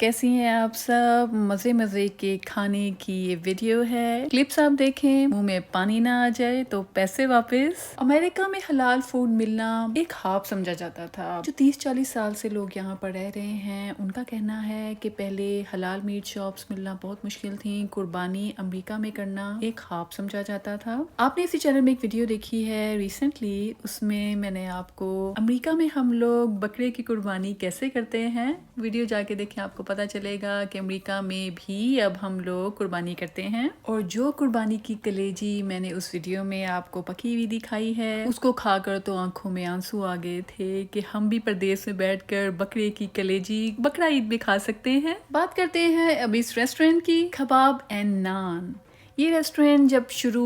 कैसी हैं आप सब। मज़े मज़े के खाने की ये वीडियो है। क्लिप्स आप देखें, मुंह में पानी ना आ जाए तो पैसे वापस। अमेरिका में हलाल फूड मिलना एक ख्वाब समझा जाता था। जो 30-40 साल से लोग यहाँ पर रह रहे हैं उनका कहना है कि पहले हलाल मीट शॉप्स मिलना बहुत मुश्किल थी। कुर्बानी अमेरिका में करना एक ख्वाब समझा जाता था। आपने इसी चैनल में एक वीडियो देखी है रिसेंटली, उसमें मैंने आपको अमेरिका में हम लोग बकरे की कुर्बानी कैसे करते हैं, वीडियो जाके देखें, आपको पता चलेगा कि अमेरिका में भी अब हम लोग कुर्बानी करते हैं। और जो कुर्बानी की कलेजी मैंने उस वीडियो में आपको पकी हुई दिखाई है, उसको खाकर तो आंखों में आंसू आ गए थे कि हम भी प्रदेश में बैठकर बकरे की कलेजी बकरा ईद में खा सकते हैं। बात करते हैं अब इस रेस्टोरेंट की, कबाब एंड नान। ये रेस्टोरेंट जब शुरू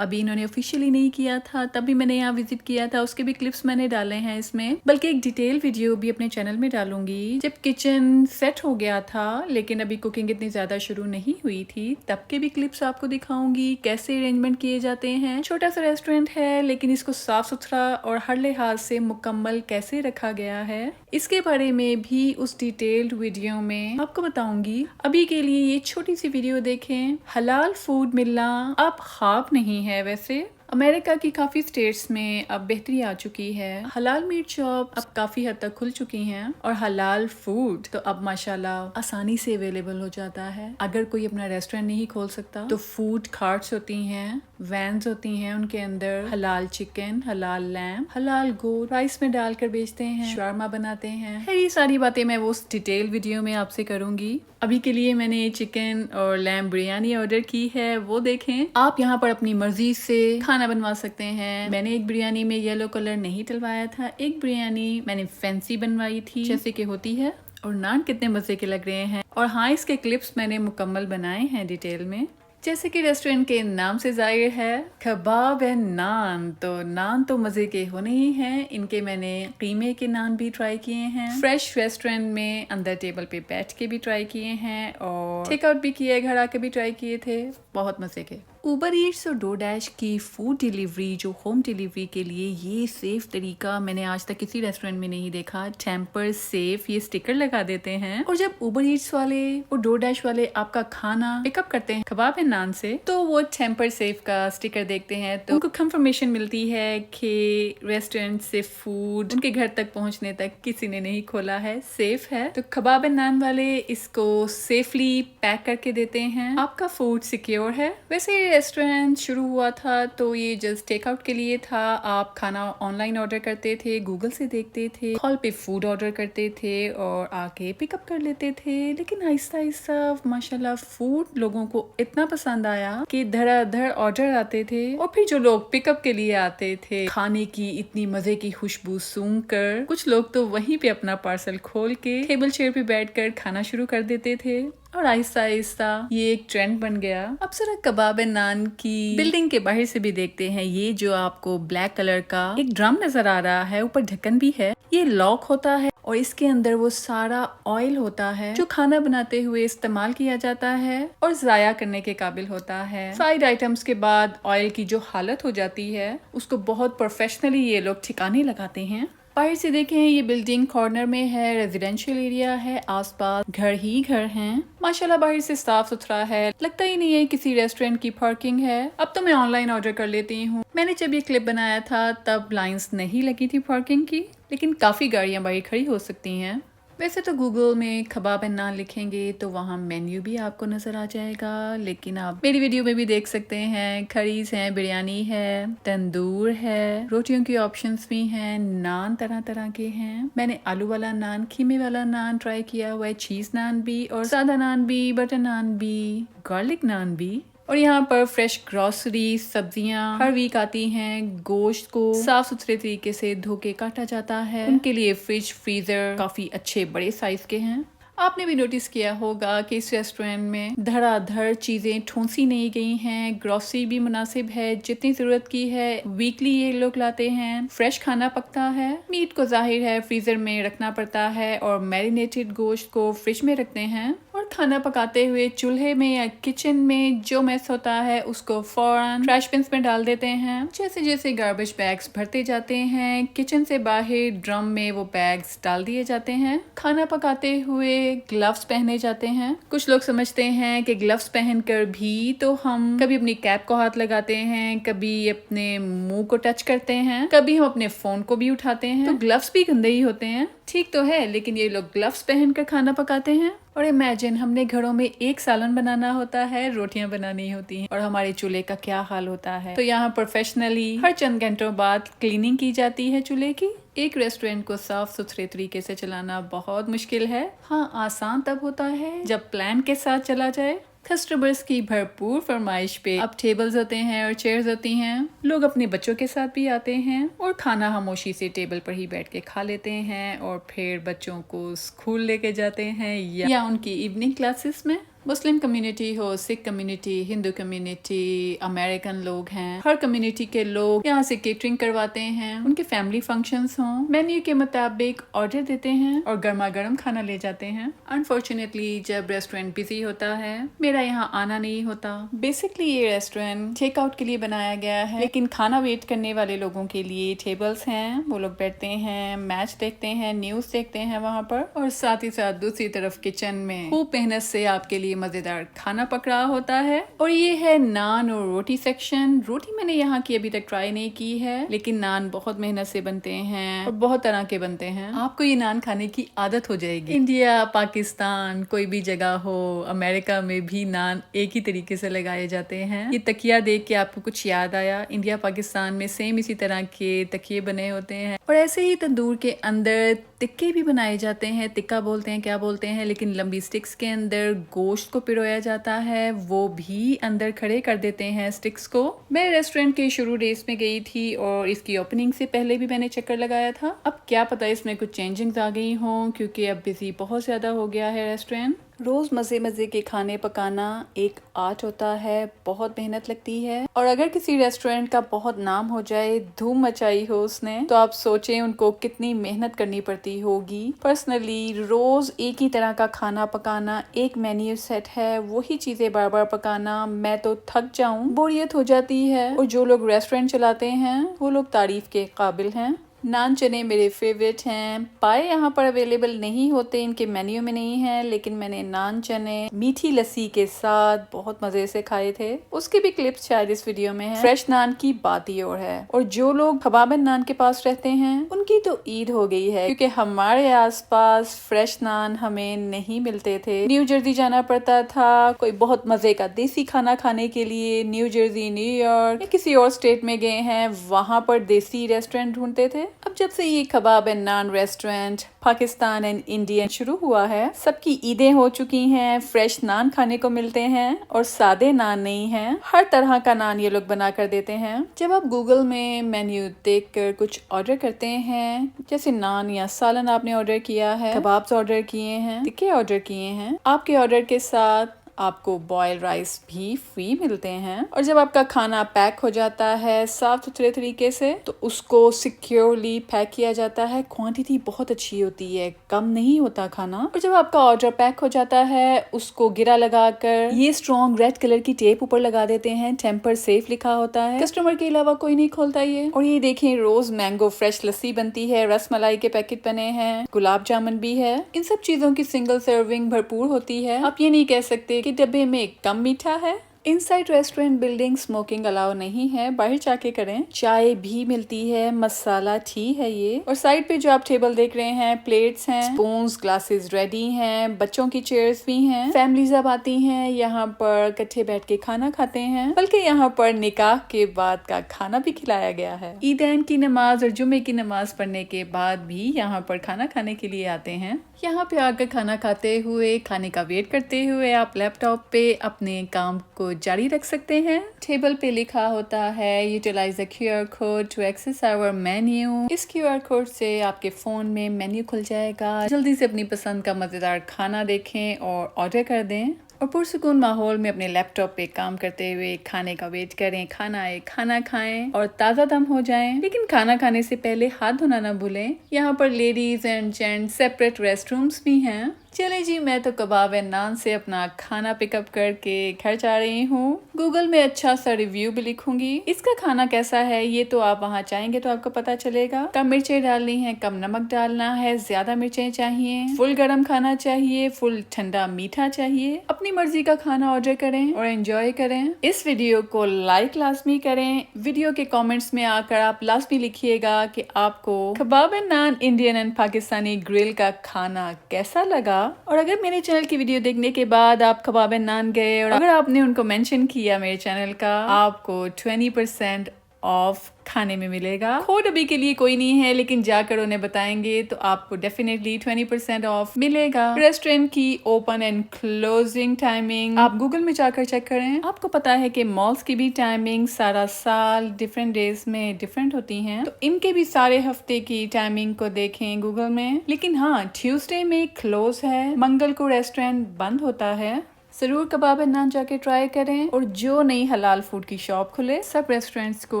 अभी इन्होंने ऑफिशियली नहीं किया था, तब भी मैंने यहाँ विजिट किया था। उसके भी क्लिप्स मैंने डाले हैं इसमें, बल्कि एक डिटेल वीडियो भी अपने चैनल में डालूंगी। जब किचन सेट हो गया था लेकिन अभी कुकिंग इतनी ज्यादा शुरू नहीं हुई थी, तब के भी क्लिप्स आपको दिखाऊंगी कैसे अरेंजमेंट किए जाते हैं। छोटा सा रेस्टोरेंट है लेकिन इसको साफ सुथरा और हर लिहाज से मुकम्मल कैसे रखा गया है, इसके बारे में भी उस डिटेल्ड वीडियो में आपको बताऊंगी। अभी के लिए ये छोटी सी वीडियो देखें। हलाल फूड मिलना अब ख्वाब नहीं है। वैसे अमेरिका की काफ़ी स्टेट्स में अब बेहतरी आ चुकी है। हलाल मीट शॉप अब काफ़ी हद तक खुल चुकी हैं और हलाल फूड तो अब माशाल्लाह आसानी से अवेलेबल हो जाता है। अगर कोई अपना रेस्टोरेंट नहीं खोल सकता तो फूड कार्ट्स होती हैं, वैन्स होती हैं, उनके अंदर हलाल चिकन, हलाल लैम्ब, हलाल गोश्त राइस में डालकर बेचते हैं, शवारमा बनाते हैं। ये सारी बातें मैं वो डिटेल वीडियो में आपसे करूंगी। अभी के लिए मैंने चिकन और लैम्ब बिरयानी ऑर्डर की है, वो देखें। आप यहाँ पर अपनी मर्जी से खाना बनवा सकते हैं। मैंने एक बिरयानी में येलो कलर नहीं डलवाया था, एक बिरयानी मैंने फैंसी बनवाई थी जैसे कि होती है। और नान कितने मजे के लग रहे हैं। और हाँ, इसके क्लिप्स मैंने मुकम्मल बनाए हैं डिटेल में। जैसे कि रेस्टोरेंट के नाम से जाहिर है, कबाब एंड नान, तो नान तो मजे के होने ही हैं। इनके मैंने कीमे के नान भी ट्राई किए हैं, फ्रेश रेस्टोरेंट में अंदर टेबल पे बैठ के भी ट्राई किए हैं और टेक आउट भी किए, घर आके भी ट्राई किए थे, बहुत मजे के। उबर ईट्स और डोरडैश की फूड डिलीवरी, जो होम डिलीवरी के लिए ये सेफ तरीका मैंने आज तक किसी रेस्टोरेंट में नहीं देखा। टेम्पर सेफ ये स्टिकर लगा देते हैं और जब उबर ईट्स वाले और डोरडैश वाले आपका खाना पिकअप करते हैं कबाब एंड नान से, तो वो टेम्पर सेफ का स्टिकर देखते हैं तो उनको कंफर्मेशन मिलती है कि रेस्टोरेंट से फूड उनके घर तक पहुंचने तक किसी ने नहीं खोला है, सेफ है। तो कबाब एंड नान वाले इसको सेफली पैक करके देते हैं, आपका फूड सिक्योर है। वैसे रेस्टोरेंट शुरू हुआ था तो ये जस्ट टेक आउट के लिए था। आप खाना ऑनलाइन ऑर्डर करते थे, गूगल से देखते थे, कॉल पे फूड ऑर्डर करते थे और आके पिकअप कर लेते थे। लेकिन आहिस्ता आहिस्ता माशाल्लाह फूड लोगों को इतना पसंद आया कि धड़ाधड़ ऑर्डर आते थे और फिर जो लोग पिकअप के लिए आते थे, खाने की इतनी मजे की खुशबू सूंघ कर कुछ लोग तो वहीं पे अपना पार्सल खोल के टेबल चेयर पे बैठकर खाना शुरू कर देते थे और आहिस्ता आहिस्ता ये एक ट्रेंड बन गया। अब जरा कबाब एंड नान की बिल्डिंग के बाहर से भी देखते हैं। ये जो आपको ब्लैक कलर का एक ड्रम नजर आ रहा है, ऊपर ढक्कन भी है, ये लॉक होता है और इसके अंदर वो सारा ऑयल होता है जो खाना बनाते हुए इस्तेमाल किया जाता है और जाया करने के काबिल होता है। साइड आइटम्स के बाद ऑयल की जो हालत हो जाती है उसको बहुत प्रोफेशनली ये लोग ठिकाने लगाते हैं। बाहर से देखें, ये बिल्डिंग कॉर्नर में है, रेजिडेंशियल एरिया है, आसपास घर ही घर हैं। माशाल्लाह बाहर से साफ सुथरा है, लगता ही नहीं है किसी रेस्टोरेंट की पार्किंग है। अब तो मैं ऑनलाइन ऑर्डर कर लेती हूँ। मैंने जब ये क्लिप बनाया था तब लाइंस नहीं लगी थी पार्किंग की, लेकिन काफी गाड़ियां बाहर खड़ी हो सकती हैं। वैसे तो गूगल में कबाब एंड नान लिखेंगे तो वहाँ मेन्यू भी आपको नजर आ जाएगा, लेकिन आप मेरी वीडियो में भी देख सकते हैं, करीज हैं, बिरयानी है, तंदूर है, रोटियों की ऑप्शंस भी हैं, नान तरह तरह के हैं। मैंने आलू वाला नान, खीमे वाला नान ट्राई किया हुआ है, चीज नान भी और सादा नान भी, बटर नान भी, गार्लिक नान भी। और यहाँ पर फ्रेश ग्रोसरी सब्जियां हर वीक आती हैं। गोश्त को साफ सुथरे तरीके से धो के काटा जाता है। उनके लिए फ्रिज फ्रीजर काफी अच्छे बड़े साइज के हैं। आपने भी नोटिस किया होगा कि इस रेस्टोरेंट में धड़ाधड़ चीजें ठूंसी नहीं गई हैं, ग्रोसरी भी मुनासिब है, जितनी जरूरत की है वीकली ये लोग लाते हैं। फ्रेश खाना पकता है, मीट को जाहिर है फ्रीजर में रखना पड़ता है और मैरिनेटेड गोश्त को फ्रिज में रखते हैं और खाना पकाते हुए चूल्हे में या किचन में जो मेस होता है उसको फौरन ट्रैश बिन्स में डाल देते हैं। जैसे जैसे गार्बेज बैग्स भरते जाते हैं, किचन से बाहर ड्रम में वो बैग्स डाल दिए जाते हैं। खाना पकाते हुए ग्लव्स पहने जाते हैं। कुछ लोग समझते हैं कि ग्लव्स पहनकर भी तो हम कभी अपनी कैप को हाथ लगाते हैं, कभी अपने मुंह को टच करते हैं, कभी हम अपने फोन को भी उठाते हैं, तो ग्लव्स भी गंदे ही होते हैं। ठीक तो है, लेकिन ये लोग ग्लव्स पहनकर खाना पकाते हैं। और इमेजिन हमने घरों में एक सालन बनाना होता है, रोटियां बनानी होती हैं, और हमारे चूल्हे का क्या हाल होता है। तो यहाँ प्रोफेशनली हर चंद घंटों बाद क्लीनिंग की जाती है चूल्हे की। एक रेस्टोरेंट को साफ सुथरे तरीके से चलाना बहुत मुश्किल है। हाँ, आसान तब होता है जब प्लान के साथ चला जाए। कस्टमर्स की भरपूर फरमाइश पे अब टेबल्स होते हैं और चेयर्स होती हैं। लोग अपने बच्चों के साथ भी आते हैं और खाना खामोशी से टेबल पर ही बैठ के खा लेते हैं और फिर बच्चों को स्कूल लेके जाते हैं या उनकी इवनिंग क्लासेस में। मुस्लिम कम्युनिटी हो, Sikh community, Hindu community, American लोग हैं, हर कम्युनिटी के लोग यहाँ से केटरिंग करवाते हैं। उनके फैमिली फंक्शंस हों, मेन्यू के मुताबिक ऑर्डर देते हैं और गर्मा गर्म खाना ले जाते हैं। अनफॉर्चुनेटली जब रेस्टोरेंट बिजी होता है, मेरा यहाँ आना नहीं होता। बेसिकली ये रेस्टोरेंट टेक आउट के लिए बनाया गया है, लेकिन खाना वेट करने वाले लोगों के लिए टेबल्स हैं। वो लोग बैठते हैं, मैच देखते हैं, न्यूज देखते हैं वहाँ पर, और साथ ही साथ दूसरी तरफ किचन में खूब मेहनत से आपके लिए मजेदार खाना पक रहा होता है। और ये है नान और रोटी सेक्शन। रोटी मैंने यहाँ की अभी तक ट्राई नहीं की है, लेकिन नान बहुत मेहनत से बनते हैं और बहुत तरह के बनते हैं। आपको ये नान खाने की आदत हो जाएगी। इंडिया, पाकिस्तान, कोई भी जगह हो, अमेरिका में भी नान एक ही तरीके से लगाए जाते हैं। ये तकिया देख के आपको कुछ याद आया? इंडिया पाकिस्तान में सेम इसी तरह के तकिए बने होते हैं और ऐसे ही तंदूर के अंदर टिक्के भी बनाए जाते हैं। टिक्का बोलते हैं, क्या बोलते हैं, लेकिन लंबी स्टिक्स के अंदर गोश्त को पिरोया जाता है, वो भी अंदर खड़े कर देते हैं स्टिक्स को। मैं रेस्टोरेंट के शुरू डेज में गई थी और इसकी ओपनिंग से पहले भी मैंने चक्कर लगाया था। अब क्या पता इसमें कुछ चेंजिंग्स आ गई हों, क्योंकि अब बिजी बहुत ज्यादा हो गया है रेस्टोरेंट। रोज मजे मजे के खाने पकाना एक आर्ट होता है, बहुत मेहनत लगती है। और अगर किसी रेस्टोरेंट का बहुत नाम हो जाए, धूम मचाई हो उसने, तो आप सोचें उनको कितनी मेहनत करनी पड़ती होगी। पर्सनली रोज एक ही तरह का खाना पकाना, एक मेन्यू सेट है, वही चीजें बार बार पकाना, मैं तो थक जाऊं, बोरियत हो जाती है। और जो लोग रेस्टोरेंट चलाते हैं वो लोग तारीफ के काबिल हैं। नान चने मेरे फेवरेट हैं। पाए यहाँ पर अवेलेबल नहीं होते, इनके मेन्यू में नहीं है, लेकिन मैंने नान चने मीठी लस्सी के साथ बहुत मजे से खाए थे। उसके भी क्लिप्स शायद इस वीडियो में है। फ्रेश नान की बात ही और है। और जो लोग खबाबन नान के पास रहते हैं उनकी तो ईद हो गई है, क्योंकि हमारे आसपास फ्रेश नान हमें नहीं मिलते थे। न्यू जर्सी जाना पड़ता था कोई बहुत मजे का देसी खाना खाने के लिए। न्यू जर्सी, न्यूयॉर्क या किसी और स्टेट में गए हैं, वहां पर देसी रेस्टोरेंट ढूंढते थे। अब जब से ये Kabab and Naan restaurant Pakistan and India शुरू हुआ है, सबकी ईदें हो चुकी हैं, फ्रेश नान खाने को मिलते हैं और सादे नान नहीं हैं, हर तरह का नान ये लोग बना कर देते हैं। जब आप गूगल में मेन्यू देखकर कुछ ऑर्डर करते हैं, जैसे नान या सालन आपने ऑर्डर किया है, कबाब्स ऑर्डर किए हैं, टिक्के ऑर्डर किए हैं, आपके ऑर्डर के साथ आपको बॉयल राइस भी फ्री मिलते हैं। और जब आपका खाना पैक हो जाता है साफ सुथरे तरीके से, तो उसको सिक्योरली पैक किया जाता है। क्वांटिटी बहुत अच्छी होती है, कम नहीं होता खाना। और जब आपका ऑर्डर पैक हो जाता है, उसको गिरा लगाकर ये स्ट्रॉन्ग रेड कलर की टेप ऊपर लगा देते हैं, टेम्पर सेफ लिखा होता है। कस्टमर के अलावा कोई नहीं खोलता ये। और ये देखें, रोज मैंगो फ्रेश लस्सी बनती है, रस मलाई के पैकेट बने हैं, गुलाब जामुन भी है। इन सब चीजों की सिंगल सर्विंग भरपूर होती है। आप ये नहीं कह सकते कि डब्बे में कम मीठा है। Inside restaurant building smoking allow नहीं है, बाहर जाके करें। चाय भी मिलती है, मसाला टी है ये। और साइड पे जो आप टेबल देख रहे हैं, प्लेट्स हैं, स्पून्स, ग्लासेस रेडी हैं, बच्चों की चेयर्स भी हैं। फैमिलीज अब आती हैं, यहाँ पर इकट्ठे बैठ के खाना खाते हैं, बल्कि यहाँ पर निकाह के बाद का खाना भी खिलाया गया है। ईदैन की नमाज और जुमे की नमाज पढ़ने के बाद भी यहाँ पर खाना खाने के लिए आते हैं। यहाँ पे आकर खाना खाते हुए, खाने का वेट करते हुए आप लैपटॉप पे अपने काम को जारी रख सकते हैं। टेबल पे लिखा होता है utilize the QR code to access our menu. इस QR कोड से आपके फोन में मेन्यू खुल जाएगा। जल्दी से अपनी पसंद का मजेदार खाना देखें और ऑर्डर कर दें और पुरसुकून माहौल में अपने लैपटॉप पे काम करते हुए खाने का वेट करें। खाना आए, खाना खाएं और ताज़ा दम हो जाएं। लेकिन खाना खाने से पहले हाथ धोना ना भूलें। यहाँ पर ladies and gents separate rest rooms भी हैं। चले जी, मैं तो कबाब एंड नान से अपना खाना पिकअप करके घर जा रही हूँ। गूगल में अच्छा सा रिव्यू भी लिखूंगी। इसका खाना कैसा है ये तो आप वहाँ जाएंगे तो आपको पता चलेगा। कम मिर्चें डालनी है, कम नमक डालना है, ज्यादा मिर्चें चाहिए, फुल गरम खाना चाहिए, फुल ठंडा मीठा चाहिए। अपनी मर्जी का खाना ऑर्डर करें और एंजॉय करें। इस वीडियो को लाइक लाजमी करें। वीडियो के कमेंट्स में आकर आप लाजमी लिखिएगा कि आपको Kabab and Naan Indian and Pakistani grill का खाना कैसा लगा। और अगर मेरे चैनल की वीडियो देखने के बाद आप कबाब एंड नान गए और अगर आपने उनको मेंशन किया मेरे चैनल का, आपको 20% ऑफ खाने में मिलेगा। कोड अभी के लिए कोई नहीं है, लेकिन जाकर उन्हें बताएंगे तो आपको डेफिनेटली 20% ऑफ मिलेगा। रेस्टोरेंट की ओपन एंड क्लोजिंग टाइमिंग आप गूगल में जाकर चेक करें। आपको पता है कि मॉल्स की भी टाइमिंग सारा साल डिफरेंट डेज में डिफरेंट होती हैं, तो इनके भी सारे हफ्ते की टाइमिंग को देखें गूगल में। लेकिन हाँ, ट्यूसडे में क्लोज है, मंगल को रेस्टोरेंट बंद होता है। जरूर कबाब एंड नान जाके ट्राई करें। और जो नई हलाल फूड की शॉप खुले, सब रेस्टोरेंट्स को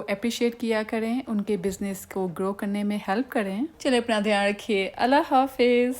अप्रिशिएट किया करें, उनके बिजनेस को ग्रो करने में हेल्प करें। चले, अपना ध्यान रखिए। अल्लाह हाफिज।